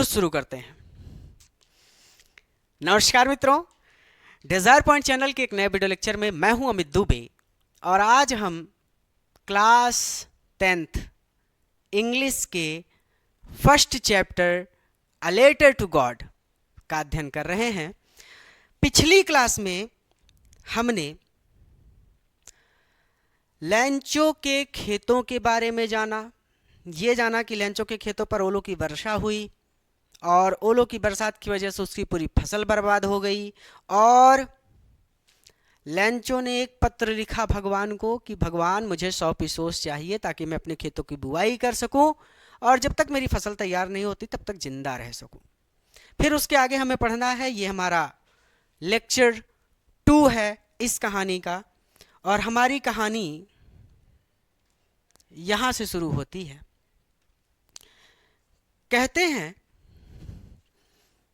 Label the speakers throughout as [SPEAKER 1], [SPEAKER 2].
[SPEAKER 1] शुरू करते हैं। नमस्कार मित्रों, डिजायर पॉइंट चैनल के एक नए वीडियो लेक्चर में मैं हूं अमित दुबे और आज हम क्लास 10th इंग्लिश के first chapter a letter to God का अध्ययन कर रहे हैं। पिछली क्लास में हमने लैंचो के खेतों के बारे में जाना। ये जाना कि लैंचो के खेतों पर ओलों की वर्षा हुई और ओलों की बरसात की वजह से उसकी पूरी फसल बर्बाद हो गई और लैंचो ने एक पत्र लिखा भगवान को कि भगवान मुझे 100 पीसोस चाहिए ताकि मैं अपने खेतों की बुआई कर सकूं और जब तक मेरी फसल तैयार नहीं होती तब तक जिंदा रह सकूं। फिर उसके आगे हमें पढ़ना है, ये हमारा लेक्चर 2 है इस कहानी का और हमारी कहानी यहां से शुरू होती है। कहते हैं,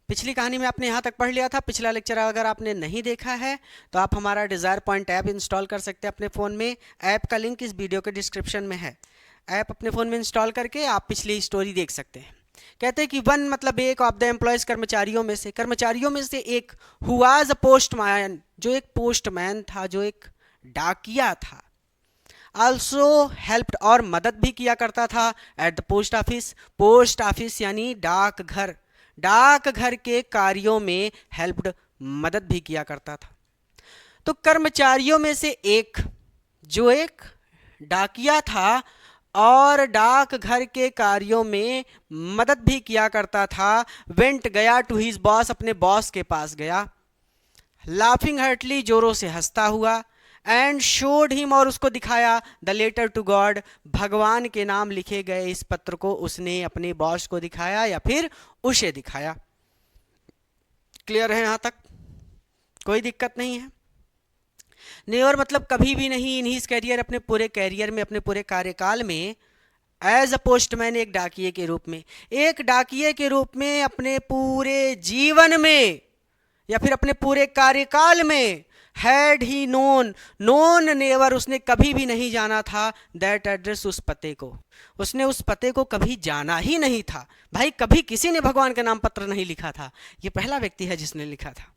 [SPEAKER 1] पिछली कहानी में आपने यहाँ तक पढ़ लिया था। पिछला लेक्चर अगर आपने नहीं देखा है तो आप हमारा डिज़ायर पॉइंट ऐप इंस्टॉल कर सकते हैं अपने फ़ोन में। ऐप का लिंक इस वीडियो के डिस्क्रिप्शन में है। ऐप अपने फ़ोन में इंस्टॉल करके आप पिछली स्टोरी देख सकते हैं। कहते हैं कि वन मतलब एक ऑफ द एम्प्लॉयज़ कर्मचारियों में से एक हु वाज अ पोस्टमैन, जो एक पोस्टमैन था, जो एक डाकिया था। आल्सो हेल्प्ड और मदद भी किया करता था at the post office. Post office यानी डाकघर, डाकघर के कार्यों में हेल्प्ड मदद भी किया करता था। तो कर्मचारियों में से एक जो एक डाकिया था और डाकघर के कार्यों में मदद भी किया करता था, वेंट गया टू हिज बॉस, अपने बॉस के पास गया, लाफिंग हार्टली, जोरों से हंसता हुआ, एंड शोड हिम, और उसको दिखाया, द लेटर टू गॉड, भगवान के नाम लिखे गए इस पत्र को उसने अपने बॉस को दिखाया या फिर उसे दिखाया। क्लियर है? यहां तक कोई दिक्कत नहीं है? नेवर मतलब कभी भी नहीं, इन हिज कैरियर, अपने पूरे कैरियर में, अपने पूरे कार्यकाल में, एज अ पोस्टमैन, एक डाकिये के रूप में, एक डाकिये के रूप में अपने पूरे जीवन में या फिर अपने पूरे कार्यकाल में, had he known, known never, उसने कभी भी नहीं जाना था, दैट एड्रेस, उस पते को, उसने उस पते को कभी जाना ही नहीं था। भाई कभी किसी ने भगवान के नाम पत्र नहीं लिखा था, ये पहला व्यक्ति है जिसने लिखा था।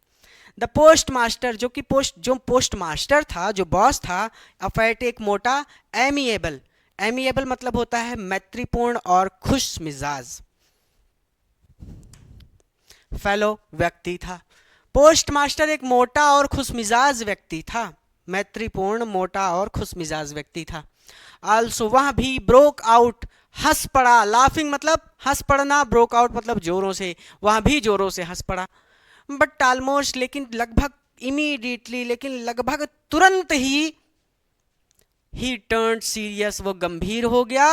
[SPEAKER 1] द पोस्ट मास्टर, जो पोस्ट मास्टर था, जो बॉस था, अफैट, एक मोटा, एमिएबल, एमिएबल मतलब होता है मैत्रीपूर्ण और खुश मिजाज, फेलो व्यक्ति था। पोस्ट मास्टर एक मोटा और खुशमिजाज व्यक्ति था, मैत्रीपूर्ण, मोटा और खुशमिजाज व्यक्ति था। आल्सो, वह भी, ब्रोक आउट, हंस पड़ा, लाफिंग मतलब हंस पड़ना, ब्रोक आउट मतलब जोरों से, वह भी जोरों से हंस पड़ा। बट ऑलमोस्ट, लेकिन लगभग, इमीडिएटली, लेकिन लगभग तुरंत ही टर्न सीरियस, वो गंभीर हो गया,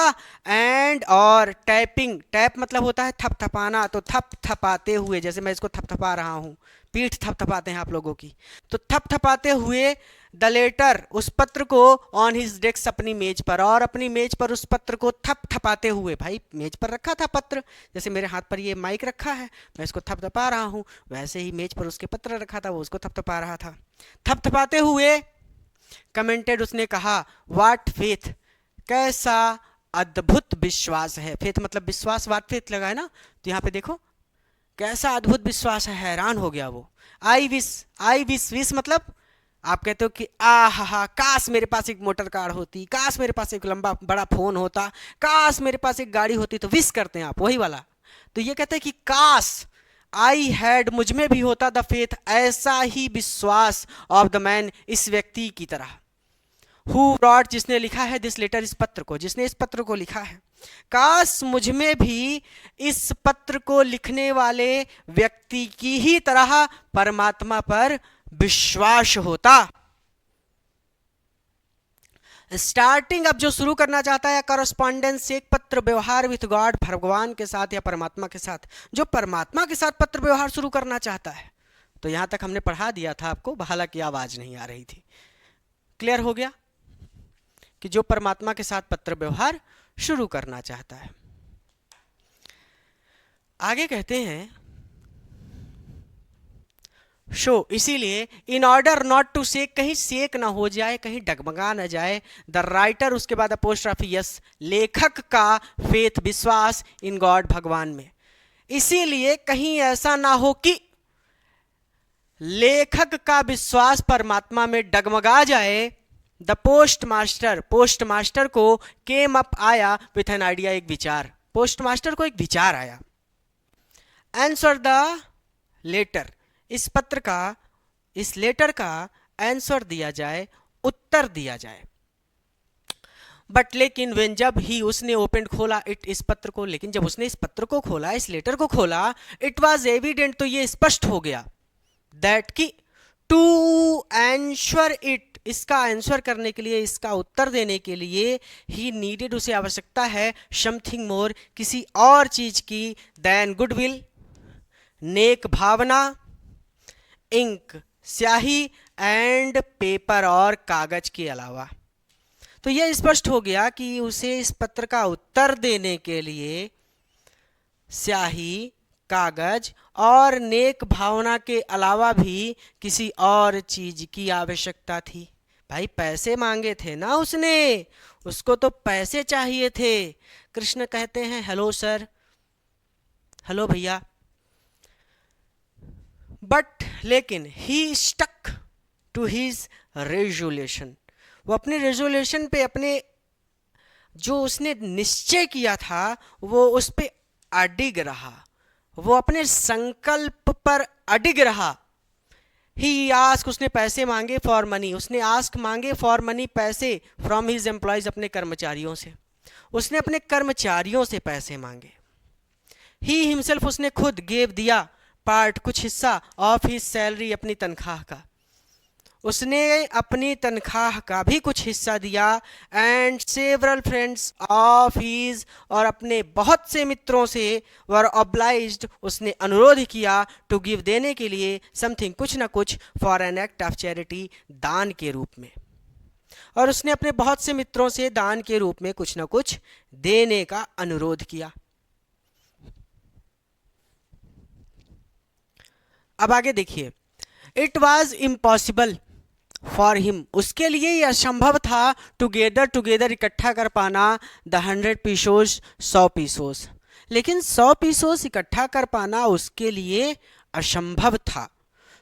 [SPEAKER 1] एंड और टैपिंग, टैप मतलब होता है थपथपाना, तो थपथपाते हुए, जैसे मैं इसको थपथपा रहा हूँ, पीठ थपथपाते हैं आप लोगों की, तो थपथपाते हुए द लेटर, उस पत्र को, ऑन हिज डेस्क, अपनी मेज पर, और अपनी मेज पर उस पत्र को थपथपाते हुए, भाई मेज पर रखा था पत्र, जैसे मेरे हाथ पर ये माइक रखा है, मैं इसको थपथपा रहा हूँ, वैसे ही मेज पर उसके पत्र रखा था, वो उसको थपथपा रहा था। थपथपाते हुए कमेंटेड, उसने कहा, व्हाट फेथ, कैसा अद्भुत विश्वास है। फेथ मतलब विश्वास, व्हाट फेथ लगा है ना, तो यहाँ पे देखो कैसा अद्भुत विश्वास है, हैरान हो गया वो। आई विश, विश मतलब आप कहते हो कि आहा, काश मेरे पास एक मोटर कार होती, काश मेरे पास एक लंबा बड़ा फोन होता, काश मेरे पास एक गाड़ी होती, तो विश करते हैं आप, वही वाला। तो ये कहते हैं कि काश, आई हैड, मुझ में भी होता, द फेथ, ऐसा ही विश्वास, ऑफ द मैन, इस व्यक्ति की तरह, हु रॉट, जिसने लिखा है, दिस लेटर, इस पत्र को, जिसने इस पत्र को लिखा है। काश मुझ में भी इस पत्र को लिखने वाले व्यक्ति की ही तरह परमात्मा पर विश्वास होता। स्टार्टिंग, अब जो शुरू करना चाहता है, करस्पॉन्डेंस, एक पत्र व्यवहार विथ गॉड, भगवान के साथ या परमात्मा के साथ, जो परमात्मा के साथ पत्र व्यवहार शुरू करना चाहता है। तो यहां तक हमने पढ़ा दिया था आपको, हालांकि आवाज नहीं आ रही थी। क्लियर हो गया कि जो परमात्मा के साथ पत्र व्यवहार शुरू करना चाहता है। आगे कहते हैं, शो, इसीलिए, इन ऑर्डर नॉट टू सेक, कहीं सेक ना हो जाए, कहीं डगमगा ना जाए, द राइटर, उसके बाद अपोस्ट्रोफी यस, लेखक का, फेथ, विश्वास, इन गॉड, भगवान में, इसीलिए कहीं ऐसा ना हो कि लेखक का विश्वास परमात्मा में डगमगा जाए। द पोस्टमास्टर को केम अप आया विथ एन आइडिया, एक विचार। पोस्टमास्टर को एक विचार आया। आंसर द लेटर, इस पत्र का, इस लेटर का आंसर दिया जाए, उत्तर दिया जाए। बट लेकिन वेन, जब ही उसने ओपन खोला इट, इस पत्र को, लेकिन जब उसने इस पत्र को खोला, इस लेटर को खोला, इट वॉज एविडेंट, तो ये स्पष्ट हो गया दैट कि टू आंसर इट, इसका आंसर करने के लिए, इसका उत्तर देने के लिए, ही नीडेड, उसे आवश्यकता है, समथिंग मोर, किसी और चीज की, देन गुडविल, नेक भावना, इंक स्याही, एंड पेपर और कागज के अलावा। तो यह स्पष्ट हो गया कि उसे इस पत्र का उत्तर देने के लिए स्याही, कागज और नेक भावना के अलावा भी किसी और चीज की आवश्यकता थी। भाई पैसे मांगे थे ना उसने, उसको तो पैसे चाहिए थे। कृष्ण कहते हैं हेलो सर, हेलो भैया। बट लेकिन ही स्टक टू हिज रेजोल्यूशन, वो अपने रेजोल्यूशन पे, अपने जो उसने निश्चय किया था वो उस पे अडिग रहा, वो अपने संकल्प पर अडिग रहा। ही आस्क, उसने पैसे मांगे फॉर मनी, उसने आस्क मांगे फॉर मनी, पैसे फ्रॉम हिज एम्प्लॉयज, अपने कर्मचारियों से, उसने अपने कर्मचारियों से पैसे मांगे। ही हिमसेल्फ, उसने खुद, गेव दिया, पार्ट, कुछ हिस्सा, ऑफ हिज सैलरी, अपनी तनख्वाह का, उसने अपनी तनख्वाह का भी कुछ हिस्सा दिया। And several friends of his, और अपने बहुत से मित्रों से, वर ऑब्लाइज्ड, उसने अनुरोध किया, टू गिव, देने के लिए, समथिंग, कुछ ना कुछ, for an act of charity, दान के रूप में। और उसने अपने बहुत से मित्रों से दान के रूप में कुछ ना कुछ देने का अनुरोध किया। अब आगे देखिए, it was impossible for him, उसके लिए यह असंभव था, टुगेदर इकट्ठा कर पाना, द 100 पीसोस, 100 पीसोस, लेकिन 100 पीसोस इकट्ठा कर पाना उसके लिए असंभव था।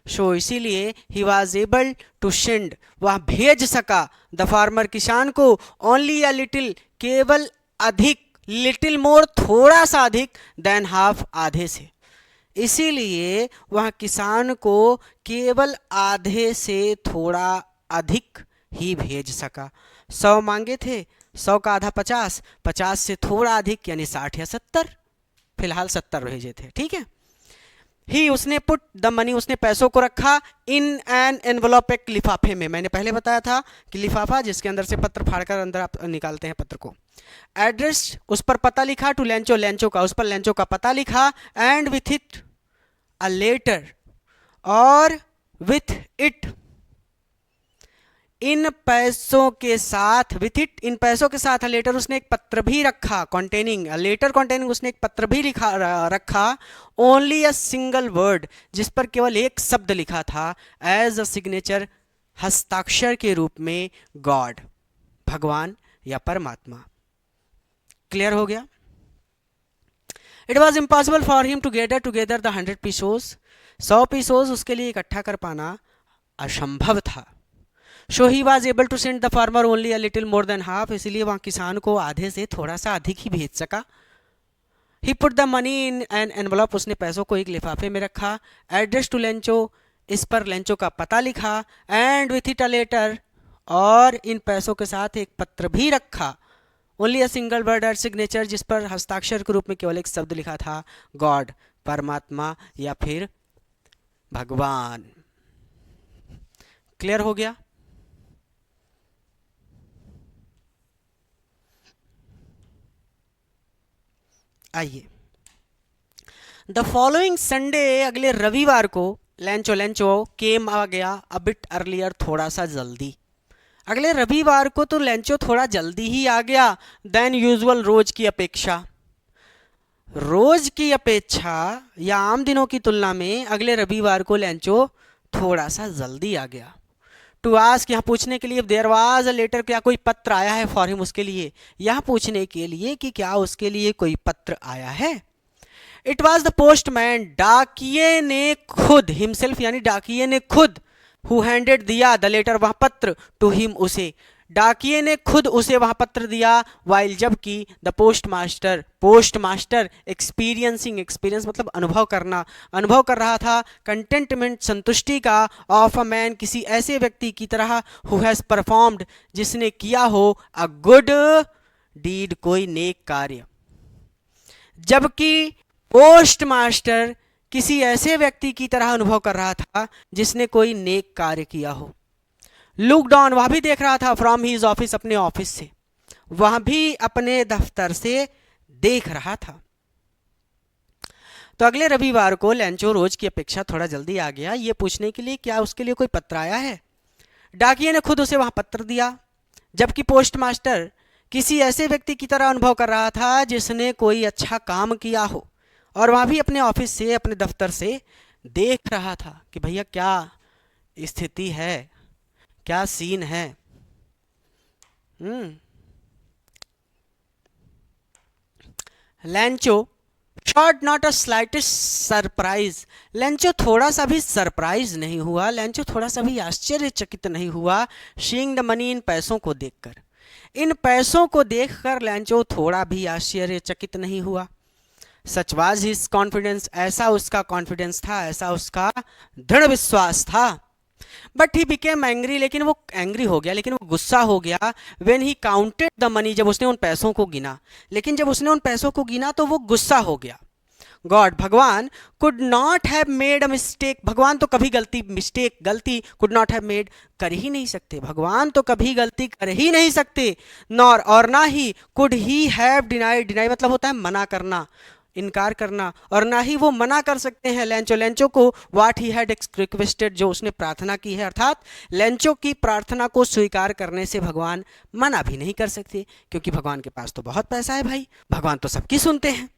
[SPEAKER 1] सो इसीलिए he was able to send, वह भेज सका, द फार्मर, किसान को, ओनली अ लिटिल, केवल अधिक, लिटिल मोर, थोड़ा सा अधिक, देन हाफ, आधे से। इसीलिए वह किसान को केवल आधे से थोड़ा अधिक ही भेज सका। 100 मांगे थे, 100 का आधा 50, 50 से थोड़ा अधिक यानी 60 या 70, फिलहाल 70 भेजे थे, ठीक है। ही, उसने पुट द मनी, उसने पैसों को रखा, इन एन एनवलप, एक लिफाफे में। मैंने पहले बताया था कि लिफाफा जिसके अंदर से पत्र फाड़कर अंदर आप निकालते हैं पत्र को। एड्रेस, उस पर पता लिखा, टू लेंचो, लेंचो का, उस पर लेंचो का पता लिखा। And with it a letter, और विथ इट, इन पैसों के साथ, विथ इट, इन पैसों के साथ, लेटर, उसने एक पत्र भी रखा, कॉन्टेनिंग, लेटर कॉन्टेनिंग, उसने एक पत्र भी रखा, ओनली अ सिंगल वर्ड, जिस पर केवल एक शब्द लिखा था, एज अ सिग्नेचर, हस्ताक्षर के रूप में, गॉड, भगवान या परमात्मा। क्लियर हो गया? It was impossible for him to gather the 100 pesos, 100 pesos उसके लिए इकट्ठा कर पाना असंभव था। So he was able to send the farmer only a little more than half, इसलिए वहाँ किसान को आधे से थोड़ा सा अधिक ही भेज सका। He put the money in an envelope, उसने पैसों को एक लिफाफे में रखा। एड्रेस टू लेंचो, इस पर लेंचो का पता लिखा। And with it a letter, और इन पैसों के साथ एक पत्र भी रखा, only a single word at signature, जिस पर हस्ताक्षर के रूप में केवल एक शब्द लिखा था, गॉड, परमात्मा या फिर भगवान। क्लियर हो गया? आइए, द फॉलोइंग संडे, अगले रविवार को, लेंचो केम आ गया, अ बिट अर्लियर, थोड़ा सा जल्दी। अगले रविवार को तो लेंचो थोड़ा जल्दी ही आ गया, देन यूजुअल, रोज की अपेक्षा। रोज की अपेक्षा या आम दिनों की तुलना में अगले रविवार को लेंचो थोड़ा सा जल्दी आ गया। टू आस्क, यहाँ पूछने के लिए, देयर वाज अ लेटर, क्या कोई पत्र आया है फॉर हिम, उसके लिए, यहाँ पूछने के लिए कि क्या उसके लिए कोई पत्र आया है। इट वॉज द पोस्टमैन, डाकिये ने खुद, हिमसेल्फ यानी डाकिये ने खुद, हु हैंडेड दिया द लेटर वह पत्र, टू हिम उसे, डाकिये ने खुद उसे वह पत्र दिया, वाइल जबकि the postmaster, postmaster experiencing, experience मतलब अनुभव करना, अनुभव कर रहा था, कंटेंटमेंट संतुष्टि का, ऑफ अ मैन किसी ऐसे व्यक्ति की तरह, हु हैज परफॉर्म्ड जिसने किया हो, अ गुड डीड कोई नेक कार्य, जबकि पोस्टमास्टर किसी ऐसे व्यक्ति की तरह अनुभव कर रहा था जिसने कोई नेक कार्य किया हो। लुक डाउन, वह भी देख रहा था, फ्रॉम हीज ऑफिस, अपने ऑफिस से, वह भी अपने दफ्तर से देख रहा था। तो अगले रविवार को लेंचो रोज की अपेक्षा थोड़ा जल्दी आ गया, ये पूछने के लिए क्या उसके लिए कोई पत्र आया है। डाकिये ने खुद उसे वहां पत्र दिया, जबकि पोस्टमास्टर किसी ऐसे व्यक्ति की तरह अनुभव कर रहा था जिसने कोई अच्छा काम किया हो, और वह भी अपने ऑफिस से, अपने दफ्तर से देख रहा था कि भैया क्या स्थिति है, क्या सीन है। Lencho shot not a slightest surprise, Lencho थोड़ा सा भी सरप्राइज नहीं हुआ, लेंचो थोड़ा सा भी आश्चर्यचकित नहीं हुआ, सीइंग द मनी, इन पैसों को देखकर, इन पैसों को देखकर लेंचो थोड़ा भी आश्चर्यचकित नहीं हुआ। सच वाज हिज कॉन्फिडेंस, ऐसा उसका कॉन्फिडेंस था, ऐसा उसका दृढ़ विश्वास था। बट ही बिकेम एंग्री, लेकिन वो एंग्री हो गया, लेकिन वो गुस्सा हो गया, when he counted the money, जब उसने उन पैसों को गिना, लेकिन जब उसने उन पैसों को गिना तो वो गुस्सा हो गया। गॉड, भगवान, could not have made a mistake, भगवान तो कभी गलती कुड नॉट हैव मेड, कर ही नहीं सकते, भगवान तो कभी गलती कर ही नहीं सकते, नॉर, और ना ही, could he have denied, deny मतलब होता है मना करना, इनकार करना, और ना ही वो मना कर सकते हैं लेंचो को व्हाट ही हैड रिक्वेस्टेड, जो उसने प्रार्थना की है, अर्थात लेंचो की प्रार्थना को स्वीकार करने से भगवान मना भी नहीं कर सकते, क्योंकि भगवान के पास तो बहुत पैसा है भाई, भगवान तो सबकी सुनते हैं।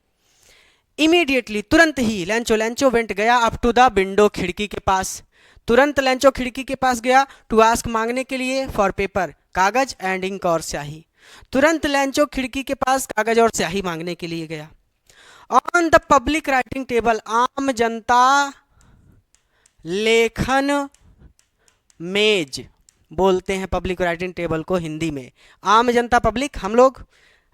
[SPEAKER 1] इमीडिएटली, तुरंत ही, लेंचो वेंट गया अप टू द विंडो, खिड़की के पास, तुरंत लेंचो खिड़की के पास गया, टू आस्क मांगने के लिए, फॉर पेपर, कागज, एंड इंक और स्याही, तुरंत लेंचो खिड़की के पास कागज और स्याही मांगने के लिए गया। On the public writing table, आम जनता लेखन मेज बोलते हैं पब्लिक राइटिंग टेबल को हिंदी में, आम जनता पब्लिक, हम लोग,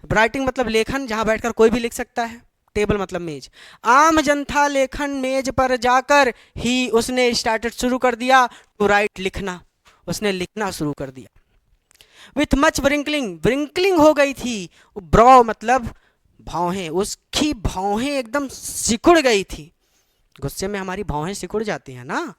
[SPEAKER 1] राइटिंग मतलब लेखन, जहां बैठकर कोई भी लिख सकता है, टेबल मतलब मेज, आम जनता लेखन मेज पर जाकर ही उसने स्टार्टेड शुरू कर दिया, टू राइट लिखना, उसने लिखना शुरू कर दिया। विथ मच व्रिंकलिंग, व्रिंकलिंग हो गई थी, ब्रो मतलब भौहें, उसकी भौहें एकदम सिकुड़ गई थी, गुस्से में हमारी भौहें सिकुड़ जाती हैं ना,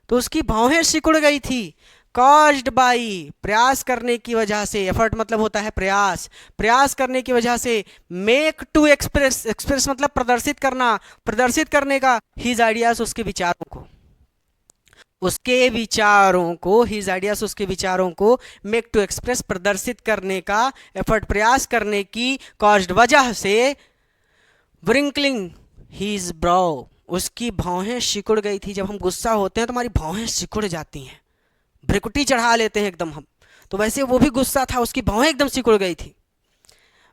[SPEAKER 1] तो उसकी भौहें सिकुड़ गई थी। कॉज्ड बाई, प्रयास करने की वजह से, एफर्ट मतलब होता है प्रयास, प्रयास करने की वजह से, मेक टू एक्सप्रेस, एक्सप्रेस मतलब प्रदर्शित करना, प्रदर्शित करने का, हिज आइडियाज उसके विचारों को, उसके विचारों को, हिज आइडियाज उसके विचारों को, मेक टू एक्सप्रेस प्रदर्शित करने का, एफर्ट प्रयास करने की, कॉज्ड वजह से, व्रिंकलिंग हिज ब्रो, उसकी भौहें सिकुड़ गई थी। जब हम गुस्सा होते हैं तो हमारी भौहें सिकुड़ जाती हैं, भ्रिकुटी चढ़ा लेते हैं एकदम हम, तो वैसे वो भी गुस्सा था, उसकी भौहें एकदम सिकुड़ गई थी।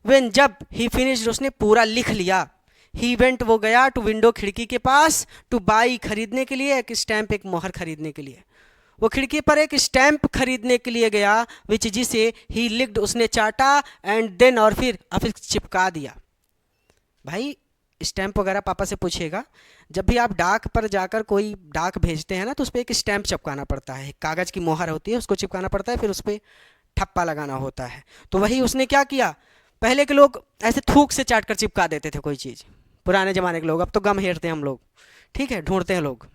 [SPEAKER 1] व्हेन, जब, ही फिनिश्ड, उसने पूरा लिख लिया, ही वेंट, वो गया, टू विंडो, खिड़की के पास, टू बाई, खरीदने के लिए, एक स्टैंप, एक मोहर खरीदने के लिए, वो खिड़की पर एक स्टैंप खरीदने के लिए गया, विच, जिसे ही लिक्ड, उसने चाटा, एंड देन, और फिर अफिक्स, चिपका दिया। भाई स्टैंप वगैरह पापा से पूछिएगा, जब भी आप डाक पर जाकर कोई डाक भेजते हैं ना, तो उस पर एक स्टैंप चिपकाना पड़ता है, कागज़ की मोहर होती है, उसको चिपकाना पड़ता है, फिर उस पर ठप्पा लगाना होता है। तो वही उसने क्या किया, पहले के लोग ऐसे थूक से चाट कर चिपका देते थे कोई चीज़, पुराने ज़माने के लोग, अब तो गम हेरते हैं हम लोग, ठीक है, ढूंढते हैं लोग।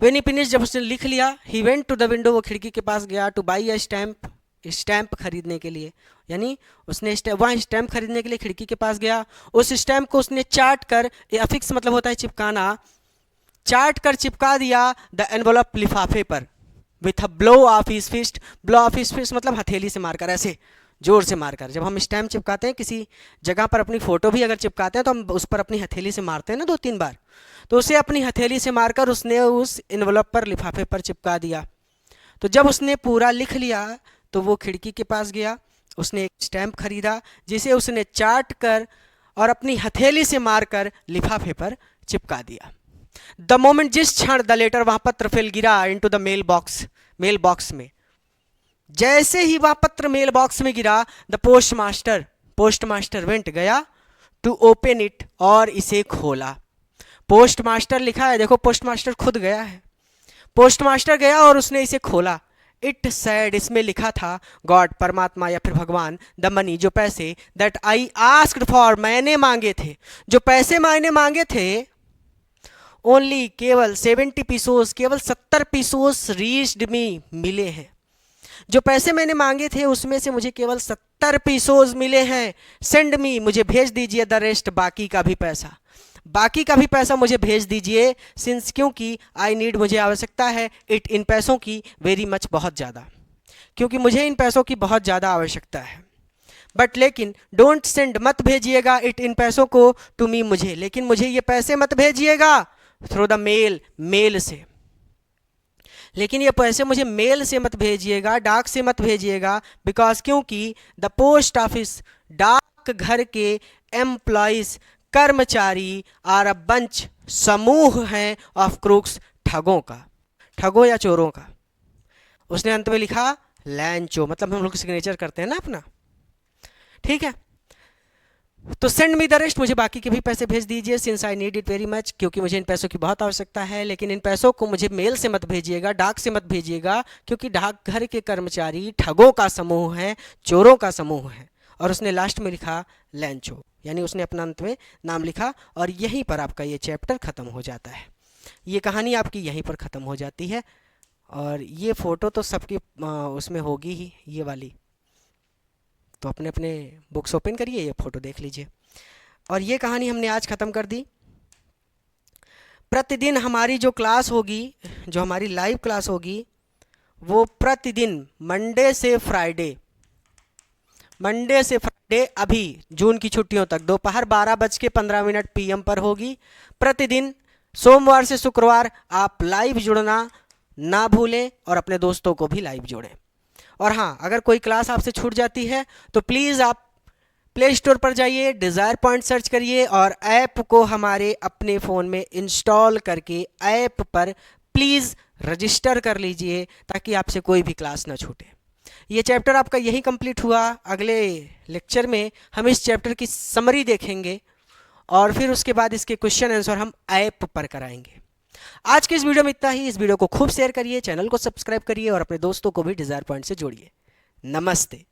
[SPEAKER 1] व्हेन ही फिनिश, जब उसने लिख लिया, he went to the window, वो खिड़की के पास गया, to buy a stamp, stamp खरीदने के लिए, यानी उसने वहाँ स्टैंप खरीदने के लिए खिड़की के पास गया, उस स्टैंप को उसने चाट कर, अफिक्स मतलब होता है चिपकाना, चाट कर चिपका दिया, द एनवलप, लिफाफे पर, with a blow of his fist, blow of his fist मतलब हथेली से मारकर, ऐसे जोर से मारकर, जब हम स्टैम्प चिपकाते हैं किसी जगह पर, अपनी फ़ोटो भी अगर चिपकाते हैं तो हम उस पर अपनी हथेली से मारते हैं ना 2-3 बार, तो उसे अपनी हथेली से मारकर उसने उस इन्वलप पर, लिफाफे पर चिपका दिया। तो जब उसने पूरा लिख लिया तो वो खिड़की के पास गया, उसने एक स्टैम्प खरीदा, जिसे उसने चाट कर और अपनी हथेली से मारकर लिफाफे पर चिपका दिया। द मोमेंट, जिस क्षण द लेटर, वह पत्र फिल गिरा इनटू द मेल बॉक्स में, जैसे ही वह पत्र मेल बॉक्स में गिरा, द पोस्टमास्टर वेंट, गया, टू ओपन इट, और इसे खोला। पोस्टमास्टर लिखा है, देखो पोस्टमास्टर खुद गया है, पोस्टमास्टर गया और उसने इसे खोला। इट सैड, इसमें लिखा था, गॉड, परमात्मा या फिर भगवान, द मनी, जो पैसे, दैट आई आस्क्ड फॉर, मैंने मांगे थे, जो पैसे मैंने मांगे थे, ओनली, केवल 70 पीसोस, केवल 70 पीसोस रीच्ड मी, मिले हैं। जो पैसे मैंने मांगे थे उसमें से मुझे केवल 70 पीसोस मिले हैं। सेंड मी, मुझे भेज दीजिए, द रेस्ट, बाकी का भी पैसा मुझे भेज दीजिए। सिंस, क्योंकि, आई नीड, मुझे आवश्यकता है, इट, इन पैसों की, वेरी मच, बहुत ज़्यादा, क्योंकि मुझे इन पैसों की बहुत ज़्यादा आवश्यकता है। बट, लेकिन, डोंट सेंड, मत भेजिएगा, इट, इन पैसों को, टू मी, मुझे, लेकिन मुझे ये पैसे मत भेजिएगा थ्रू द मेल, मेल से, लेकिन ये पैसे मुझे मेल से मत भेजिएगा, डाक से मत भेजिएगा, बिकॉज, क्योंकि, द पोस्ट ऑफिस, डाक घर के, एम्प्लॉइज, कर्मचारी, आर अ बंच, समूह हैं, ऑफ क्रूक्स, ठगों या चोरों का। उसने अंत में लिखा लैंचो, मतलब हम लोग सिग्नेचर करते हैं ना अपना, ठीक है। तो सेंड मी द रेस्ट, मुझे बाकी के भी पैसे भेज दीजिए, since I need it very much, क्योंकि मुझे इन पैसों की बहुत आवश्यकता है, लेकिन इन पैसों को मुझे मेल से मत भेजिएगा, डाक से मत भेजिएगा, क्योंकि डाकघर के कर्मचारी ठगों का समूह है, चोरों का समूह है। और उसने लास्ट में लिखा लैंचो, यानी उसने अपना अंत में नाम लिखा, और यहीं पर आपका ये चैप्टर ख़त्म हो जाता है। ये कहानी आपकी यहीं पर ख़त्म हो जाती है। और ये फ़ोटो तो सबकी उसमें होगी ही, ये वाली, तो अपने अपने बुक्स ओपन करिए, ये फ़ोटो देख लीजिए। और ये कहानी हमने आज ख़त्म कर दी। प्रतिदिन हमारी जो क्लास होगी, जो हमारी लाइव क्लास होगी, वो प्रतिदिन मंडे से फ्राइडे अभी जून की छुट्टियों तक दोपहर 12:15 PM पर होगी। प्रतिदिन सोमवार से शुक्रवार आप लाइव जुड़ना ना भूलें और अपने दोस्तों को भी लाइव जोड़ें। और हाँ, अगर कोई क्लास आपसे छूट जाती है तो प्लीज़ आप प्ले स्टोर पर जाइए, डिज़ायर पॉइंट सर्च करिए और ऐप को हमारे अपने फ़ोन में इंस्टॉल करके ऐप पर प्लीज़ रजिस्टर कर लीजिए, ताकि आपसे कोई भी क्लास ना छूटे। ये चैप्टर आपका यही कंप्लीट हुआ। अगले लेक्चर में हम इस चैप्टर की समरी देखेंगे और फिर उसके बाद इसके क्वेश्चन आंसर हम ऐप पर कराएंगे। आज के इस वीडियो में इतना ही। इस वीडियो को खूब शेयर करिए, चैनल को सब्सक्राइब करिए और अपने दोस्तों को भी डिज़ायर पॉइंट से जोड़िए। नमस्ते।